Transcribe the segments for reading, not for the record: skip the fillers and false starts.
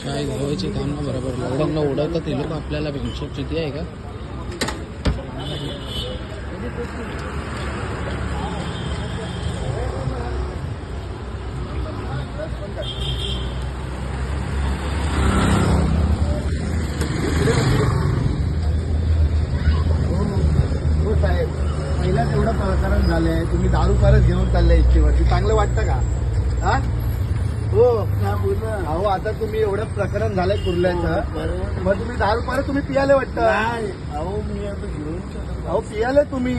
काय घ्यायचे काम ना बरोबर लॉकडाऊनला उडवतात ते लोक आपल्याला हिशोब किती आहे का. पहिलाच एवढं प्रकरण झालंय, तुम्ही दारू परत घेऊन चाललाय इच्छेवरती, चांगलं वाटतं का? हा हो अहो, आता तुम्ही एवढं प्रकरण झालंय कुर्ल्याचं, मग तुम्ही दारू परत तुम्ही पियाले वाटतं. अहो मी आता घेऊन अहो पियाले तुम्ही.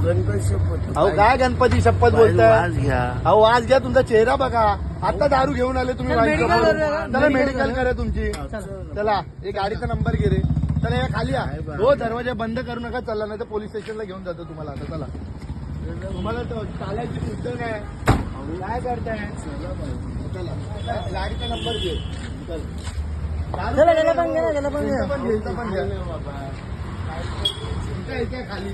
गणपती शपथ. अहो काय गणपती शपथ बोलताय? आज घ्या. अहो आज घ्या, तुमचा चेहरा बघा. आता दारू घेऊन आले तुम्ही. चला मेडिकल करा तुमची. चला एक गाडीचा नंबर घे रे. चला या खाली या. हो दरवाजा बंद करू नका. चला नाही तर पोलीस स्टेशनला घेऊन जातो तुम्हाला. आता चला, तुम्हाला चालायची सुद्धा नाही. काय करताय? चला गाडीचा नंबर घे. खाली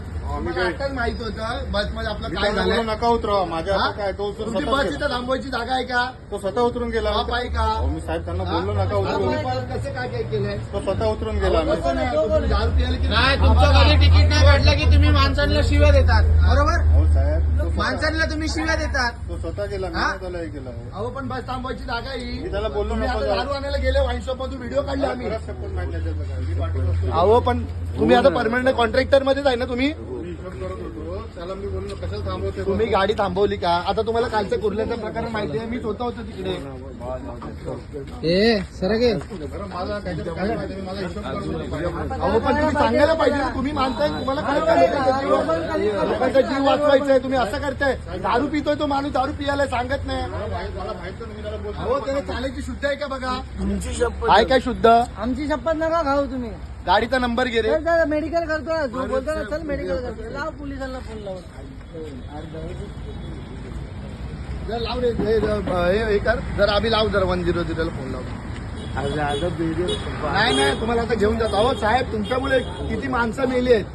आताच माहित होतं बस मध्ये आपलं काय झालं. नका उतरवा माझ्या. काय तो तुमची बस इथं थांबवायची जागा आहे का? तो स्वतः उतरून गेला. बाप आहे का? मी साहेब त्यांना बोललो नका उतरून. कसं काय काय केलंय? तो स्वतः उतरून गेला. कसं नाही, तुम्ही दारू प्यायला की नाही तुमच्या घरी तिकीट नाही काढलं की तुम्ही माणसांना शिव्या देतात. बरोबर, हो साहेब, माणसांना तुम्ही शिव्या देतात. तो स्वतः गेला. मी त्याला हे केलं. अहो पण बस थांबवायची जागा ही. मी त्याला बोललो तुम्ही नको आता जाऊ. दारू आणायला गेले वाईन शॉप मधून व्हिडिओ काढले आम्ही. बराच शपथ माहिती आहे त्याचं काय. मी पाठवलं. अहो पण तुम्ही आता परमनंट कॉन्ट्रॅक्टर मध्येच आहे ना तुम्ही. मी हिशोब करत होतो. त्याला मी बोललो कशाला थांबवते. तुम्ही गाडी थांबवली का? आता तुम्हाला कालचं कुर्ल्याचं प्रकरण माहिती आहे. मी स्वतः होतो तिकडे. ए सर गे बरं, मला काहीतरी काय माहिती आहे. मला हिशोब करत होतो. अहो पण तुम्ही सांगायला पाहिजे ना. तुम्ही मानताय, तुम्हाला काय करायचं? लोकांचा जीव वाचवायचा तुम्ही असं करताय. दारू पितोय तो माणूस, दारू पियाला सांगत नाही. मला माहित नाही. मी त्याला बोलतो. अहो त्याला चालायची शुद्ध आहे का बघा? तुमची शपथ. आहे काय शुद्ध? आमची शपथ नका खाऊ तुम्ही. गाडीचा नंबर घे रे. मेडिकल करतो जो बोलतो ना, चल मेडिकल करतो. लाव पोलिसांना फोन लावून. जर लाव रे हे कर. जर आम्ही लाव, जर 100 ला फोन लाव. आज व्हिडिओ नाही तुम्हाला आता घेऊन जातो. अहो साहेब तुमच्यामुळे किती माणसं मेली आहेत.